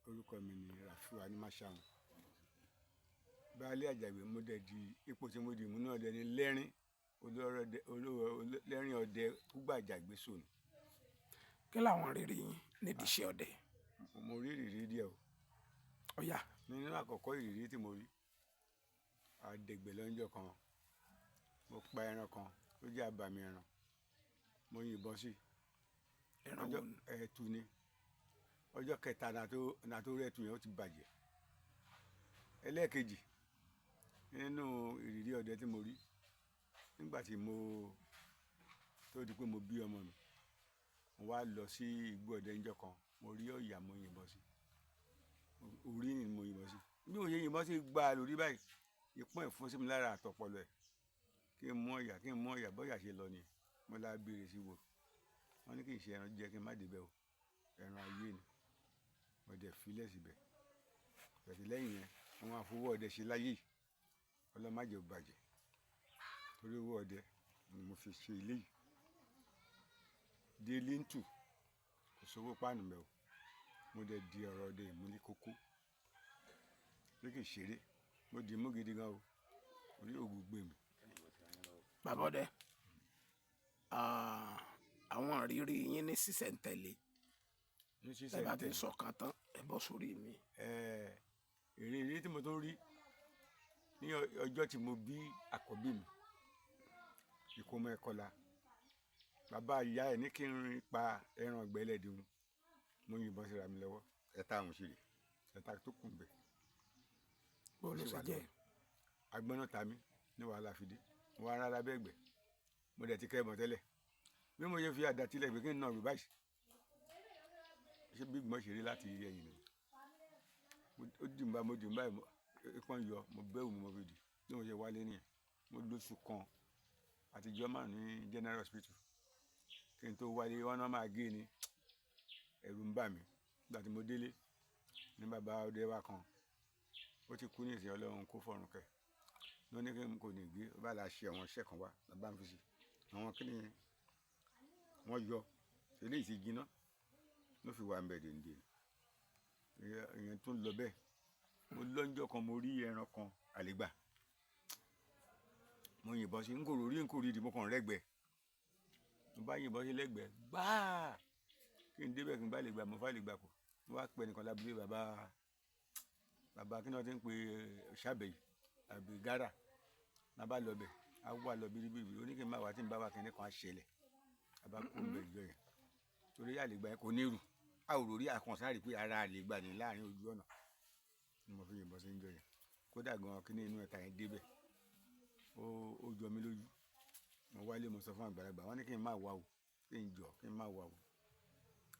orúkọ mi ni Rafiu Animashaun. Baale Àjàgbé mo dẹ̀ di ipò tí mo di mú náà dẹni lẹ́rìn lẹ́rìn ọdẹ kúgbà Àjàgbé sòní. Kí làwọn rírí yín nídìí iṣẹ́ ọdẹ? Mo rí ìrírí díẹ̀ o. Ọ̀yá. Nínú àkọ́kọ́ ìrírí tí mo rí, àdẹ̀gbẹ̀ lọ́jọ́ kan, mo pa ẹran kan tó jẹ́ àbàmì ẹran, mo yìnbọn sí. Ẹran wo ni? Ẹ̀tù ni. Ọjọ́ kẹta náà tó rẹ̀tù yẹn ó ti bàjẹ́. Ẹlẹ́ẹ̀kejì nínú ìrírí ọdẹ tí mo rí, nígbà tí tó di pé mo bí ọmọ mi, mo wá lọ sí igbó ọdẹ níjọ́ kan, mo rí ọ̀yà, mo yìnbọn sí. Orí ni mo yìnbọn sí. Bí mo ṣe yìnbọn sí gbà lórí báyìí, ìpọ́n ìfún sí mi lára àtọpọlọ ẹ̀. Kí n mú ọ̀yà bọ́yà ṣe lọ ni mo lá béèrè sí wò. Wọ́n ní kì í ṣe ẹran jẹ́ kí n má débẹ̀ o, ẹran ayé ni. Mo dẹ̀ filẹ̀ síbẹ̀. Bẹ̀tẹ̀ lẹ́yìn yẹn, àwọn àfọwọ́ ọdẹ ṣe láyé yìí, Ọlọ́run má jẹ́ ó bàjẹ́. Torí owó ọdẹ ni mo fi ṣe ilé yìí. Délé ń tù, kò sówó páànù mẹ́ o. Mo dẹ̀ di ọ̀rọ̀ ọdẹ ìmúlí kókó. Bí kì í ṣeré, mo dì í mú gidi gan o. Orí ògùn gbé mi. Bàbá ọdẹ, àwọn ìrírí yín ní sísẹ̀ntẹ̀lé. Ẹ bá ti sọ̀kan tán, ẹ bọ́ sórí mi. Ìrírí tí mo tún rí ní ọjọ́ tí mo bí àkọ́bí mi, ìkómọ ẹ̀kọ́lá. Bàbá ìyá ẹ̀ ní kí n pa ẹran ọ̀gbẹ́ ẹlẹ́dìrún, mo yìnbọn síra mi lọ́wọ́. Ẹ̀ta àwọn òṣèré, ẹ̀ta tó kù bẹ̀. Bó ló ṣe jẹ́? Agbọ́nà ta mi ní wàhálà fìdí. Mo wá rárá bẹ́ẹ̀ gbẹ̀. Mo dẹ̀ ti kẹ́ ẹ̀bọ̀n tẹ́lẹ̀. Bí mo ṣe fi àdá tilẹ̀ gbé kí n nà rú báyìí. Ṣé bí gbọ́n ṣeré láti ẹ̀yìn mi? Ó dì mbà mo dì mbà ìpọ́n yọ, mo bẹ́ẹ̀ wù mo fi dì. Bí mo ṣe wálé nìyẹn, mo lóṣù kan àtijọ́ máa ní General Hospital. Kí n tó wálé, wọ́n náà máa gé ni. Ẹ̀rù ń bà mí. Nígbà tí mo délé, ní bàbá ọdẹ wa kan, ó ti kú ní ìsìn, Ọlọ́run kó fọ̀run kẹ́. Ló ní kí n kò ní gbé, ó bá la ṣe àwọn iṣẹ́ kan wá, bàbá mi fi sí. Àwọn kíni yẹn, wọ́n yọ, eléyìí ti jiná, ló fi wà ń bẹ̀ dèndé. Ìyẹn tún lọ bẹ́ẹ̀. Mo lọ́njọ́ kan, mo rí ẹran kan àlégbà. Mo yìnbọn sí, n kò rí ìdí, mo kàn rẹ́gbẹ̀ẹ́. Mo bá yìnbọn sí lẹ́gbẹ̀ẹ́, gbáà! Kí n débẹ̀ kí n bá lè gbà, mo fà lè gbà kù. Mo wá pẹ́ nìkan lábúlé bàbá kí ni wọ́n ti ń pe ṣàbẹ̀yì àbí gárà. Má bá lọ bẹ̀, a wà lọ bíríbírí. Ó ní kí n má wá tí n bá wà kíní kan á ṣẹlẹ̀. A bá kó bẹ̀ ìjọ yẹn. Torí àlégbà yẹn kò ní rù. A ò rórí àkànṣárì pé ara àlégbà ní láàrin ojú ọ̀nà. Ni mo fi yìnbọn sí ìjọ yẹn. Kódà gan kíní inú ẹ̀ta yẹn débẹ̀. Ó jọ mí lójú. Mo wálé, mo sọ fún àgbàlagbà, wọ́n ní kí n má wá o, kí n jọ, kí n má wá o.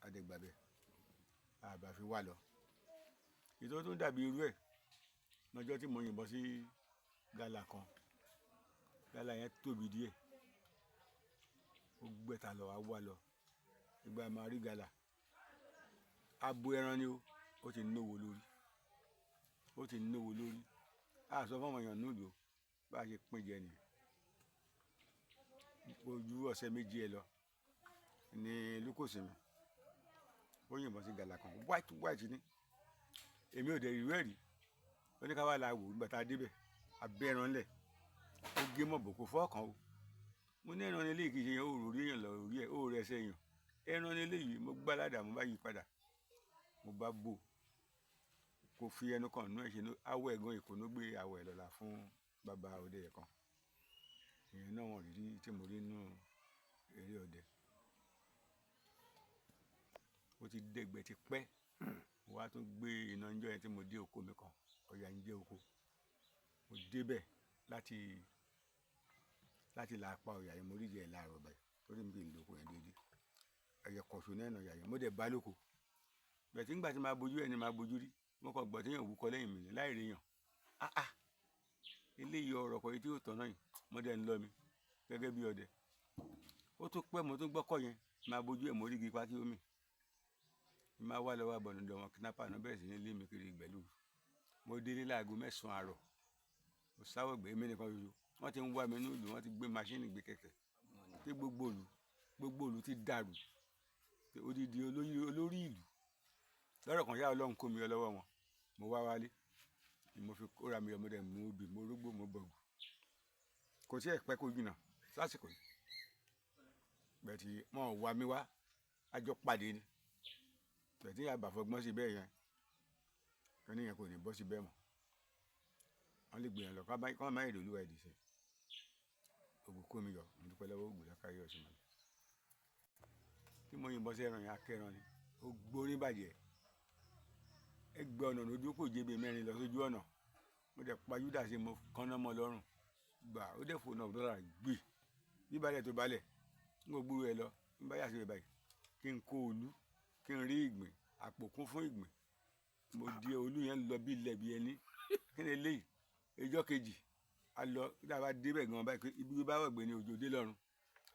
Adẹ̀gbà bẹ̀, àbá fi wá lọ. Ìtọ́ tó dàbí irú ẹ̀ lọ́jọ́ tí mo yìnbọn sí gálà kan. Gálà yẹn tóbi díẹ̀. Ó gbẹ́ta lọ, a wá lọ. Ìgbà máa rí gálà. Abo ẹran ni ó ti nówo lórí. Ó ti nówo lórí. A sọ fún ọmọ èèyàn núùlù o, bá a ṣe pín jẹ nìyẹn. Ojú ọ̀sẹ̀ méjì ẹ lọ ní lúkòsì mi. Ó yìnbọn sí gálà kan, white ni. Èmi ò dẹ̀ rí rẹ́ẹ̀rí. Ó ní ká wá la wò nígbà tá a débẹ̀. Abẹ́ ẹran lẹ̀. Ó gé mọ́ bò kò fọ́ ọ̀kan o. Mo ní ẹran eléyìí kì í ṣe yẹn, ó rò rí èèyàn lọ rí ẹ̀, ó rẹ̀ ẹsẹ̀ èèyàn. Ẹran eléyìí mo gbá ládàá, mo bá yí padà. Mo bá bò. Kò fi ẹnu kan nú ẹ̀ ṣe awọ ẹ̀gàn ìkónú gbé awọ ẹ̀ lọ́la fún bàbá ọdẹ yẹn kan. Ìyẹn náà wọ́n rí tí mo rí nínú eré ọdẹ. Ó ti dẹ̀gbẹ́ ti pẹ́. Mo wá tún gbé iná ńjọ́ yẹn tí mo dé oko mi kan, ọ̀yà ń jẹ́ oko. Mo débẹ̀ láti là pa ọ̀yà yẹn, mo rí ìyẹn láàárọ̀ báyìí. Torí mi kì í lo oko yẹn déédéé. Ẹyẹ kọ̀ṣù náà nà ọ̀yà yẹn, mo dẹ̀ bá lóko. Bẹ̀tí ńgbà tí máa bojú ẹni máa bojú rí, mo kàn gbọ́ téèyàn wúkọ́ lẹ́yìn mi láì rí èèyàn. Eléyìí ọ̀rọ̀ kan yìí tí yóò tọ̀nà yìí, mo dẹ̀ ń lọ mi gẹ́gẹ́ bí ọdẹ. Ó tún pẹ́, mo tún gbọ́kọ̀ yẹn, máa bojú ẹ̀, mo rí igi pákí omi. Máa wá lọ́wọ́ àbọ̀nùdọ̀ wọn kidnapper náà bẹ̀rẹ̀ sí ní lé mi kiri ìgbẹ́lú. Mo délé láago 9 àárọ̀. Mo sáwọ́ gbé mi nìkan ṣoṣo. Wọ́n ti ń wá mi nílùú, wọ́n ti gbé maṣíìnì gbé kẹ̀kẹ́. Tí gbogbo ìlú ti dàrú. Odidi olórí ìlú lọ́rọ̀ kan yá Ọlọ́run kó mi yọ lọ́wọ́ wọn mo wá wálé ni mo fi kóra mi ọmọdé mú obì mo rógbó mo bọ̀gù kò sí ẹ̀pẹ́ kó jìnnà lásìkò yìí bẹ̀tì wọn ò wá mi wá àjọ pàdé ni bẹ̀tì àbàfọ́gbọ́n sí bẹ́ẹ̀ yẹn kẹ́ni yẹn kò ní bọ́ sí bẹ́ẹ̀ mọ́ wọ́n lè gbìyànjú lọ kọ́ máa èrè olúwa ẹ̀dì sẹ́ ògùn kó mi yọ mo dúpẹ́ lọ́wọ́ ògùn lákàáyé ọ̀sìn mọ́ tí mo yìnbọn sí ẹran yẹn akẹ́ran ni ó gbórí bàjẹ́ ẹgbẹ́ ọ̀nà lójú kò jẹ́ bíi mẹ́rin lọ sójú ọ̀nà mo dẹ̀ pa Júdà sí mo kánná mọ́ lọ́rùn gbà ó dẹ̀ fò náà dọ́là gbé bí balẹ̀ tó balẹ̀ n kò gbúrò ẹ lọ n bá yà sí ẹ báyìí kí n kó olú kí n rí ìgbín àpò kún fún ìgbín mo di olú yẹn lọ bí ilẹ̀ bí ẹni kí ni eléyìí ẹjọ́ kejì a lọ dábàá débẹ̀ gan báyìí ibi bá wọ̀ gbé ni òjò dé lọ́rùn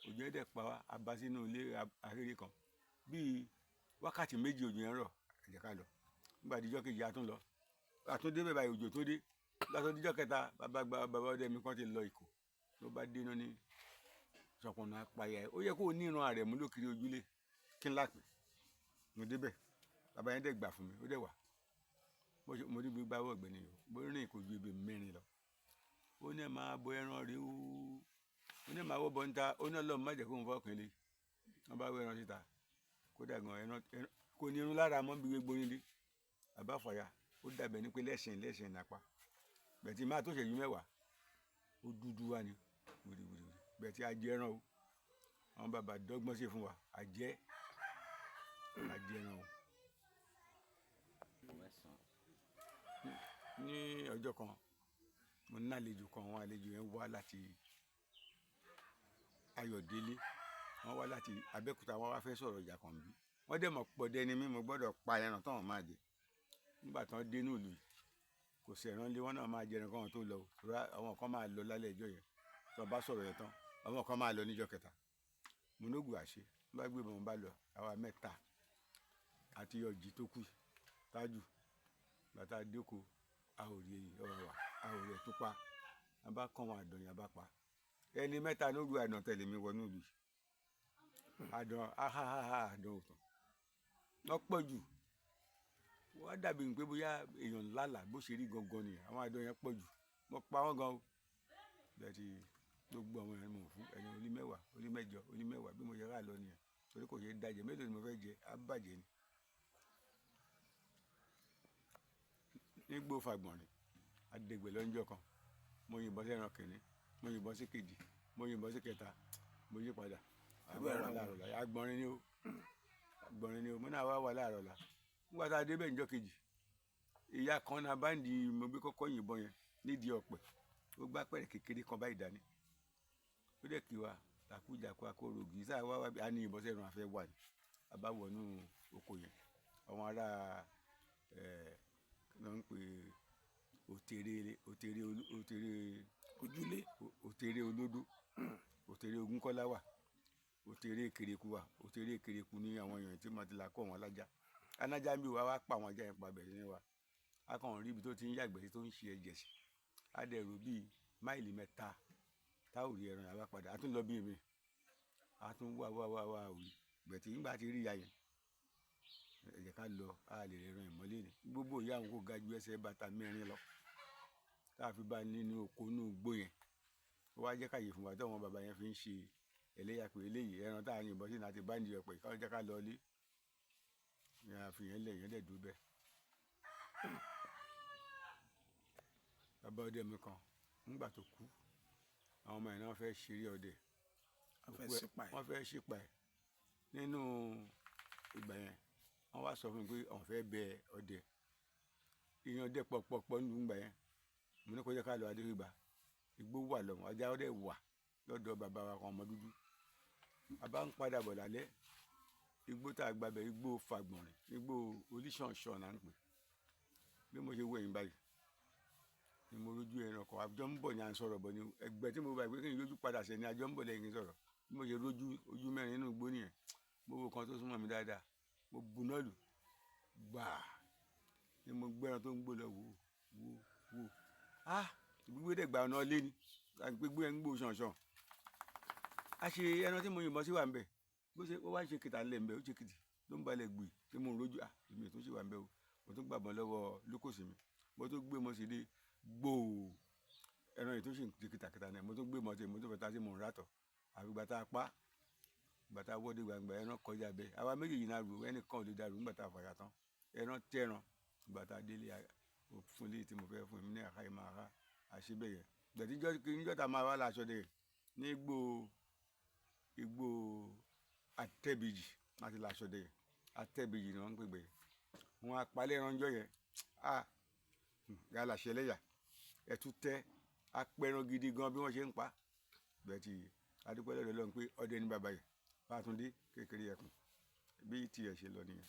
òjò yẹn dẹ̀ pa wá a bá sínú ilé ahéré kan bíi wákàtí méjì òjò yẹn rọ̀ ẹ̀jẹ̀ ká lọ nígbà díjọ́ kejì a tún lọ a tún débẹ̀ báyìí òjò tó dé lọ́sọ̀ díjọ́ kẹta bàbá ọdẹ mi kan ti lọ ìkó ló bá dé náà ní sọ̀kùnà apáyà ó yẹ kó o ní ìran ààrẹ mú lókiri ojúlé kí n lápè mo débẹ̀ bàbá yẹn dẹ̀ gbà fún mi ó dẹ̀ wà mo rí bí gbáwọ̀ ọ̀gbẹ́ni yìí bó rìn kò ju ibi mẹ́rin lọ ó ní ẹ máa bọ ẹran rẹ ó ní ẹ máa wọ́ bọ́ níta ó ní Ọlọ́run má jẹ́ kó ń fọ́ọ̀kàn lé wọ́n bá wọ ẹran síta kódà gan ẹran kò ní irun lára mọ́ bí gbogbo nílé bàbá fàyà ó dàbẹ̀ ní pé lẹ́sìn nàpa bẹ̀tì máa tó ṣẹ́jú mẹ́wàá ó dúdú wá ni wìrìwìrì bẹ̀tì ajẹ́ran o àwọn bàbá dọ́gbọ́n sí fún wa ajẹ́ran o. ní ọjọ́ kan mo ní àlejò kan àwọn àlejò yẹn wá láti Ayọ̀délé wọ́n wá láti Abẹ́òkúta wọ́n wá fẹ́ sọ̀rọ̀ ìjà kan bí wọ́n dẹ̀ mọ̀ pọ̀dẹ ni mí mo gbọ́dọ̀ pa ẹran táwọn máa jẹ nígbà tí wọ́n dé ní ìlú yìí kò sí ẹran lé wọn náà máa jẹ ẹran kan tó lọ o àwọn kan máa lọ lálẹ́ ẹjọ́ yẹn tó bá sọ̀rọ̀ yẹn tán àwọn kan máa lọ níjọ́ kẹta mo nógùn àṣẹ bá gbé bọ̀ bá lọ àwa mẹ́ta àti ọ̀jì tó kù tájù bàtà dẹ́ko àwòrì ọ̀wà àwòrì ẹ̀ tó pa a bá kàn wọn àdán yẹn bá pa ẹni mẹ́ta nógùn àdán tẹ̀lé mi wọnú ìlú àdán àdán òtàn wọ́n pọ̀ jù wọ́n dàbí pé bóyá èèyàn lálàá bó ṣe rí gangan nìyẹn àwọn àdán yẹn pọ̀ jù wọ́n pa wọ́n gan o bẹ́ẹ̀ni gbogbo àwọn èèyàn mọ̀ fún ẹni olí mẹ́wàá olí mẹ́jọ olí mẹ́wàá bí mo yẹ rà lọ nìyẹn torí kò yẹ dájẹ́ mélòó ni mo fẹ́ jẹ á bàjẹ́ ni. nígbò fagbọ̀nrín adégbè lọ́njọ́ kan mo yìnbọn sí ẹran kìnínní mo yìnbọn sí kejì mo yìnbọn sí kẹta mo yí padà agbọ̀nrín ni o agbọ̀nrín ni o mo náà wà láàárọ̀ la nígbà tá a débẹ̀ níjọ́ kejì ìyá kan náà báńdì mo bí kọ́kọ́ yìnbọn yẹn nídìí ọ̀pẹ ó gbá pẹ̀rẹ̀ kékeré kan báyìí dání ó dẹ̀ kí wa takújàkú akóró ògì sáà wá wá bí a ní ìbọn sẹ́nu àfẹ́ wà ní abáwọnú oko yẹn àwọn ará náà ń pè òtèrè olódó òtèrè Ògúnkọ́lá wà òtèrè Kéréku wà òtèrè Kéréku ní àwọn èèyàn tí mo ti là kọ́ wọn lájà anájà ń bí wa pa àwọn ajá yẹn pa bẹ̀rẹ̀ ní wa a kàn rí ibi tó ti ń yàgbẹ́ sí tó ń ṣe ẹ̀jẹ̀ sí a dẹ̀ rò bíi máìlì mẹ́ta tá ò rí ẹran yàrá padà a tún lọ bíi mi a tún wá òrí bẹ̀tì nígbà tí rí ìyá yẹn ẹ̀jẹ̀ ká lọ a lè rẹran ìmọ́lẹ̀ ni gbogbo ìyá àwọn kò ga ju ẹsẹ̀ bàtà mẹ́rin lọ tá a fi bá nínú oko inú igbó yẹn ó wá jẹ́ káyè fún wa tí àwọn bàbá yẹn fi ń ṣe ẹlẹ́yà pé eléyìí ẹran tá a yìnbọn sí náà ti bá ń di ọ̀pẹ̀ káwọn jẹ́ ká lọ ilé yẹn àfihàn lẹ̀ yẹn dẹ̀ dúró bẹ́ẹ̀. bàbá ọdẹ mi kan nígbà tó kú àwọn ọmọ yẹn náà fẹ́ ṣeré ọdẹ wọ́n fẹ́ ṣípa ẹ̀ nínú ìgbà yẹn wọ́n wá sọ fún mi pé àwọn fẹ́ bẹ ọdẹ ìyẹn ọdẹ pọ̀pọ̀pọ̀ nínú ìgbà yẹn mo ní kó jẹ́ ká lọ adéríba igbó wà lọ́wọ́ ajá ọdẹ wà lọ́dọ̀ bàbá wa kan ọmọ dúdú bàbá ń padà bọ̀ lálẹ́ igbó tá a gbàbẹ̀ igbó fagbọ̀nrín igbó oníṣànṣàn náà ń pè bí mo ṣe wẹ̀yìn báyìí ni mo rójú ẹran kan àjọ ń bọ̀ ní à ń sọ̀rọ̀ bọ̀ ní ẹgbẹ́ tí mo bá ìwé kí n lójú padà sẹ́ni àjọ ń bọ̀ lẹ́yìn kí n sọ̀rọ̀ bí mo ṣe rójú ojú mẹ́rin nínú igbó nìyẹn mo wo kan tó súnmọ́ mi dáadáa mo bu náà lù gbàá ni mo gbẹ́ran tó ń gbó lọ wò gbígbé dẹ̀ gba ọ̀nà lé ni gbígbé ẹ̀ ń gbó ṣànṣàn a ṣe ẹran tí mo yìnbọn sí wà ń bẹ̀ bó ṣe ó wá ṣe kìtà ńlẹ̀ ń bẹ̀ ó ṣe kìtì ló ń balẹ̀ gbì tí mo ń rojú èmi tó ṣe wà wà ń bẹ́ o mo tún gbàbọn lọ́wọ́ lókòsì mi mo tún gbé mọ́ sí dé gbòò ẹran yìí tó sì ń ti kìtàkìtà náà mo tún gbé mọ́ sí mo tún fẹ́ ta sí mò ń rátọ̀ àfi gbàtà pa gbàtà wọ́dé gbàngbà ẹran kọjá bẹ́ẹ̀ àwa méjèèjì náà rò ẹnìkan ò lè dàrú nígbà tá a fàyà tán ẹran tẹran gbàtà délé fún ilé tí mo fẹ́ fún mi ní àká yìí máa ká àṣebẹ̀yẹ gbẹ̀tí níjọ́ta máa wá láṣọ dẹ̀ ní igbó àtẹ̀bìjì láti láṣọ dẹ̀ àtẹ̀bìjì ni wọ́n ń pè bẹ́ẹ̀ wọn apalẹ̀ ẹranjọ́ yẹn gàlà ṣẹlẹ́yà ẹ̀tú tẹ́ apẹran gidi gan bí wọ́n ṣe ń pa bẹ́ẹ̀tì adúpẹ́ lọ́dọ̀ Ọlọ́run pé ọdẹ ní bàbá yìí Fàtúndé kékeré ẹkùn bí tiẹ̀ ṣe lọ nìyẹn.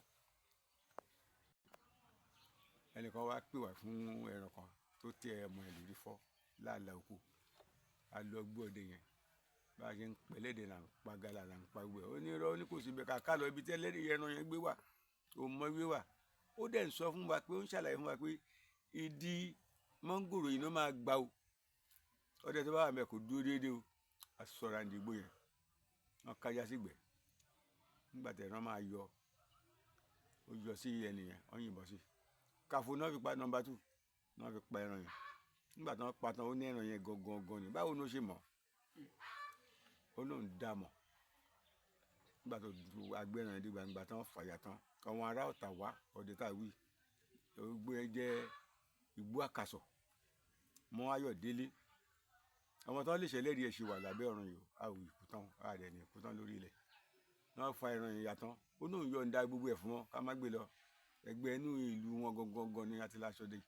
ẹnìkan wá pè wá fún ẹran kan tó tẹ ẹmọ ẹ lórí fọ́ láàlà òkú alọgbọ ọdẹ yẹn bá a ṣe ń pẹlẹdẹ là ń pa gàlà là ń pa gbẹ ó ní irọ́ ó ní kò sí bẹ́ẹ̀ kàkà lọ ibi tẹ́lẹ̀ ẹran yẹn gbé wà ó mọ gbé wà ó dẹ̀ ń sọ fún wa pé ó ń ṣàlàyé fún wa pé ìdí mọ́ngòrò yìí ló máa gbà o ọdẹ tó bá wà mẹ́ kò dúró déédéé o asọ̀rọ̀ àǹdígbò yẹn wọ́n kájá sí gbẹ̀ nígbà tẹ̀ ẹran máa yọ ó yọ sí ẹnìyẹn wọ́n yìnbọn sí kàfó náà fi pa nọ́mbà 2 náà fi pa ẹran yẹn nígbà tí wọ́n pa tán ó ní ẹran yẹn gangan ni báwo ló ṣe mọ̀ ó lóun dá mọ̀ nígbà tó dúró agbẹ́ran yẹn dé gbangba tán fàyà tán àwọn ará ọ̀tà wá ọdẹ tá a wí gbogbo yẹn jẹ́ ìgbó àkàsọ̀ mọ́ ayọ̀ délé àwọn tó lè ṣẹlẹ̀ rí ẹ̀ ṣe wà lábẹ́ ọ̀run yìí a ò ìkú tán a rẹ̀ ní ìkú tán lórí ilẹ̀ wọ́n fa ẹran yẹn yàtọ̀ ó lóun yọ̀ǹda gbogbo ẹ̀ fún wọn ká má gbé lọ ẹgbẹ́ inú ìlú wọn gangan ni àti láṣọ dé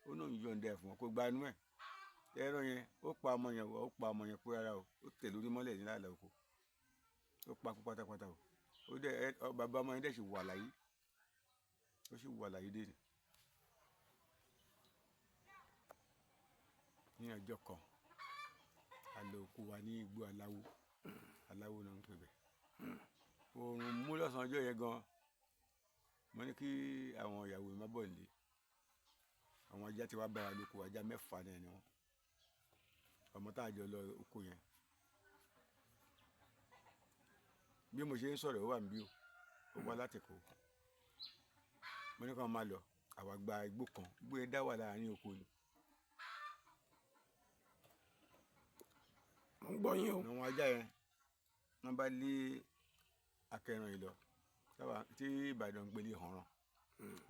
ó lóun yọ̀ǹda ẹ̀ fún wọn kó gba inú ẹ̀ ẹran yẹn ó pa ọmọ yẹn ó pa ọmọ yẹn kó rárá o ó tẹ̀ lórí mọ́lẹ̀ ní láàlá oko ó pa kú pátápátá o ó dẹ bàbá ọmọ yẹn dẹ̀ sì wà láyé ó sì wà láyé dé ní ọjọ́ kan àlọ́ òkú wa ní igbó aláwo náà ń pè bẹ́ẹ̀ oòrùn mú lọ́sàn-án ọjọ́ yẹn gan mo ní kí àwọn ìyàwó mi má bọ̀ nílé àwọn ajá tí wàá bára lóko ajá 6 náà ni wọ́n ọmọ tá a jọ lọ oko yẹn bí mo ṣe ń sọ̀rọ̀ ó wà níbí o ó wá láti kó mo ní kí wọ́n máa lọ àwa gba igbó kan igbó yẹn dá wà láàrin oko ni. mo ń gbọ́ yín o. àwọn ajá yẹn wọ́n bá lé akẹran yìí lọ tí Ìbàdàn gbélé hànràn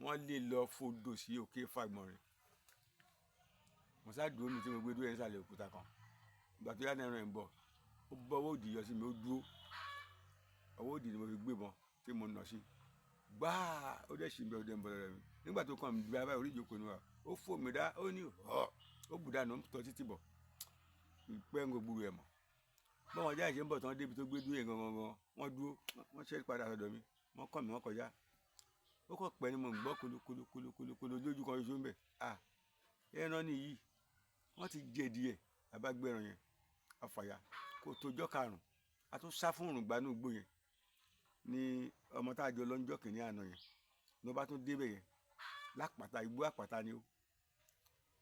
wọ́n lè lọ fodò sí òkè Fàgbọ̀nrín mo sá dúró mi tí mo gbé dúró yẹn sàlẹ̀ òkúta kan ìgbà tó yá náà ẹran ẹ̀ ń bọ̀ ó bọ́ ọwọ́ òdì yọ sí mi ó dúró ọwọ́ òdì ni mo fi gbé bọ́n tí mo nà sí gbáà ó dẹ̀ sì ń bẹ ọdẹ ń bọ̀ lọ́rẹ́ mi nígbà tó kàn mí bí abáyé orí ìjókòó ni wa ó fò mí dá ó ní ó bù dànù ó tọ́ títí bọ̀ pẹ́ ń gbogbo ẹ̀ mọ̀ báwọn ajá ìṣe ń bọ̀ tán débi tó gbé dúró yẹn gangan wọ́n dúró wọ́n ṣẹ́rí padà sọ́dọ̀ mi wọ́n kàn mí wọ́n kọjá ó kàn pẹ́ ni mo ń gbọ́ kolokolo lójú kan ṣoṣo ń bẹ̀ ẹran nìyí wọ́n ti jẹ díẹ̀ abágbẹ́ran yẹn àfàyà kò tójọ́ karùn-ún a tún sá fún òrùngbà ní igbó yẹn ní ọmọ tá a jọ lọ́njọ́ kìíní àná yẹn ló bá tún débẹ̀ yẹn lápàtà igbó àpàtà ni ó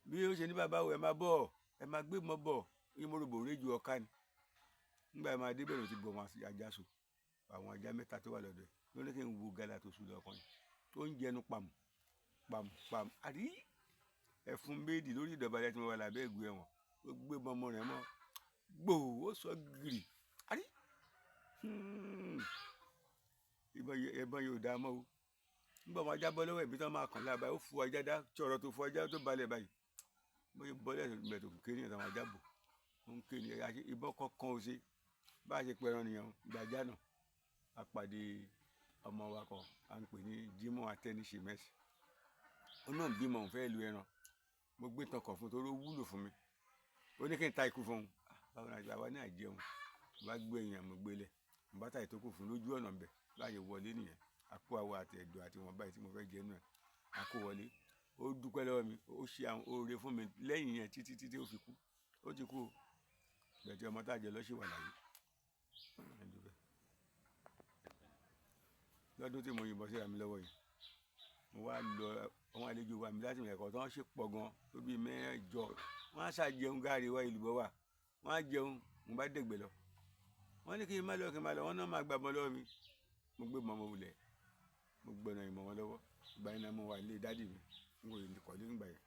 bí ó ṣe ní bàbá o ẹ máa bọ̀ ẹ máa gbé mọ́ bọ̀ ìmọ̀ròbò rédíò ọ̀ká ni nígbà máa débẹ̀ ló ti bọ̀ wọn ajá so àwọn ajá 3 tó wà lọ́dọ̀ ẹ̀ ló ní kí n wo gàlà tó sùn lọ́kàn yìí tó ń jẹnu pàmù àrí ẹ̀fun méjì lórí ìdọ̀bálẹ̀ tí mo wà lábẹ́ ìgbé ẹ̀wọ̀n ó gbé ọmọ rẹ̀ mọ́ gbòò ó sọ gírì àrí ìbọn yóò dá mọ́ o nígbà wọn ajá bọ́ lọ́wọ́ ẹ̀bí tó máa kàn lába ó fu ajá dá tsọ̀rọ̀ tó fu ajá tó balẹ̀ báyìí mo yẹ bọ́lẹ̀ mẹ́tò kéènì àtàwọn ajá bò ó ń kéènì ìbọn kankan ó ṣe bá a ṣe pẹ̀rọ nìyẹn gbàjá náà a pàdé ọmọ wa kan à ń pè ní Jimoh atẹniṣe mẹ́sì ó náà bímọ òun fẹ́ lu ẹran mo gbé tọkọ̀ fún torí ó wúlò fún mi ó ní kí n ta ikú fún un báwo ni àwa ní àjẹun bá gbé èèyàn mo gbé lẹ̀ mo bá ta ìtókù fún lójú ọ̀nà bẹ̀ láàyè wọlé nìyẹn àpò àwọ̀ àti ẹ̀dọ̀ àti wọn báyìí tí mo fẹ́ jẹ nù ẹ̀ àkó wọlé ó dúpẹ́ lọ́wọ́ mi ó ṣe àwọn oore fún mi lẹ́yìn yẹn títí ó fi kú ó ti kú o bẹ̀tẹ̀ ọmọ tá a jẹ lọ́sẹ̀ wà láyé lọ́dún tí mo yìnbọn síra mi lọ́wọ́ yìí mo wá lọ àwọn àlejò wa mi láti ẹ̀kọ́ tó wọ́n ṣe pọ̀ gan tó bíi 8 wọ́n á ṣàjẹun gáàrí wa ìlúbọ̀ wà wọ́n á jẹun mo bá dẹ̀gbẹ̀ lọ wọ́n ní kí n má lọ wọ́n náà máa gbàgbọ́ lọ́wọ́ mi mo gbé mọ́ mo wulẹ̀ mo gbọ́nà ìmọ̀ wọn lọ́wọ́ ìgbà yẹn náà mo wà nílé dádì mi n kò lè kọ́lé nígbà yẹn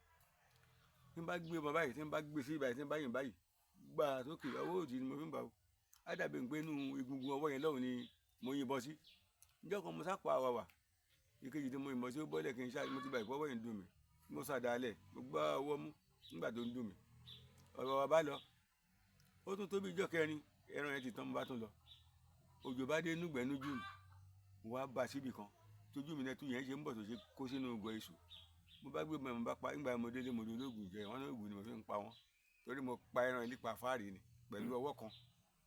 tí n bá gbé ọmọ báyìí tí n bá gbé sí báyìí tí n bá yìn báyìí gbà sókè ọwọ́ òdì ni mo fi ń bá o á dàbí pé inú egungun ọwọ́ yẹn lọ́hùn ni mo yìnbọn sí níjọ́ kan mo sápá àwàwà ìkejì tí mo yìnbọn sí ó bọ́lẹ̀ kí n ṣáà mo ti bá ìfọwọ́ yẹn dùn mí mo sàdálẹ̀ mo gbá ọwọ́ mú nígbà tó ń dùn mí ọ̀rọ̀ wa bá lọ ó tún tóbi ìjọ́ kẹrin ẹran yẹn ti tán mo bá tún lọ òjò bá dé núgbẹ́nújú mi wá bá síbì kan tójú mi náà tún yẹn ṣe ń bọ̀ tó ṣe kó sínú ògùn èso mo bá gbé mo bá pa nígbà mo délé mo lóògùn jẹ wọn lóògùn ni mo fi ń pa wọn torí mo pa ẹran ilé pa fáàrí ni pẹ̀lú ọwọ́ kan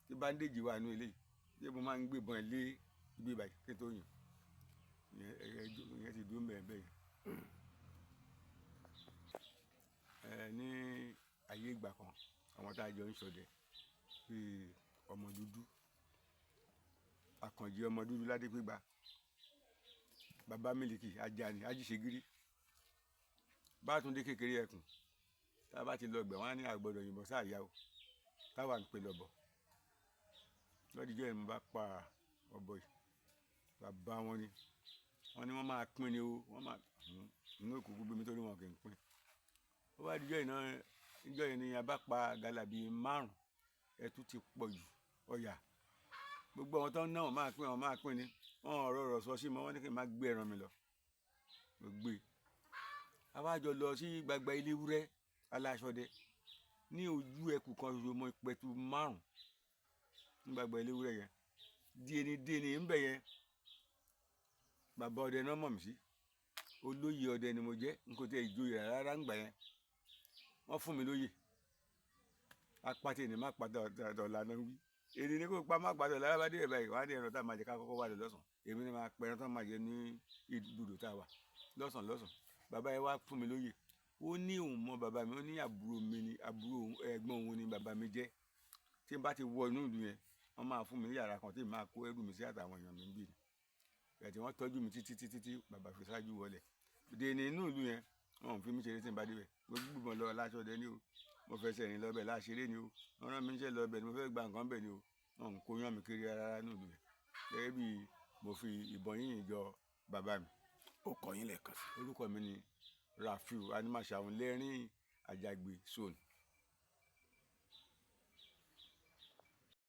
tí báńdéèjì wà nínú ilé yìí mo máa ń gbébọn lé ibi ìbàyí kí n tó yàn ìyẹn ti dúró mẹ́rin bẹ́ẹ̀ yẹn ní ayé ìgbà kan àwọn tá a jọ ń ṣọdẹ bíi ọmọ dúdú àkànjì ọmọ dúdú ládépégbà bàbá mílíkì ajani ajíṣegírí bátúndé kékeré ẹkùn tá a bá ti lọ gbẹ wọn á ní àgbọ́dọ̀ yìnbọn sáàyà o táwa ń pè lọbọ lọdíjọ yẹn mo bá pa ọ̀bọ yìí bàbá wọn ni wọn máa pín ni o wọn máa inú òkùnkùn gbé mi torí wọn kì í pín ó wá díjọ yìí náà ìjọ yìí ni a bá pa gàlà bíi 5 ẹtú ti pọ̀ jù ọ̀yà gbogbo àwọn tó ń ná wọn máa pín ni wọn ọ̀rọ̀ sọ sí mi wọn ní kí n máa gbé ẹran mi lọ mo gbé àwájọ lọ sí gbagba ilé ewúrẹ́ aláṣọdẹ ní ojú ẹkù kan ṣoṣo mọ ìpẹ̀tù 5 ní gbagba ilé ewúrẹ́ yẹn díẹni ńbẹ yẹn bàbá ọdẹ náà mọ̀ mí sí olóyè ọdẹ ni mo jẹ́ n kò tẹ ìjòyè rárá ńgbà yẹn wọ́n fún mi lóyè apàtẹ ní má pàtẹ ọ̀la náà wí èdè ní kò pa má pàtẹ ọ̀la bá dé ẹ̀ báyìí wọ́n á dé ẹran tá a máa jẹ ká kọ́kọ́ wà lọ lọ́sàn èmi ni máa pẹran tá a máa jẹ ní ibùdó tá a wà lọ́sàn bàbá yẹn wá fún mi lóyè ó ní òun mọ bàbá mi ó ní àbúrò mi ni àbúrò ẹ̀gbọ́n òun ni bàbá mi jẹ́ tí n bá ti wọ inú ìlú yẹn wọ́n máa fún mi ní yàrá kan tí n máa kó ẹrù mi sí àtàwọn èèyàn mi ń bì ní ẹ̀ tí wọ́n tọ́jú mi títí bàbá fi ṣáájú wọlé dè ní inú ìlú yẹn wọn ò fi mí ṣeré tí n bá débẹ̀ mo gbúgbọ́n lọ láṣọdẹ ni o mo fẹsẹ̀ rìn lọ́bẹ̀ láṣeré ni o wọ́n rán mi níṣẹ́ lọ́bẹ̀ ni mo fẹ́ gba nǹkan bẹ̀ ni o wọn kò yán mi kiri rárá nínú ìlú yẹn gẹ́gẹ́ bí mo fi ìbọn yìnyín jọ bàbá mi. ó kọ yín lẹ́ẹ̀kan sí. orúkọ mi ni Rafiu Animashaun lẹ́rìn àjàgbé zone.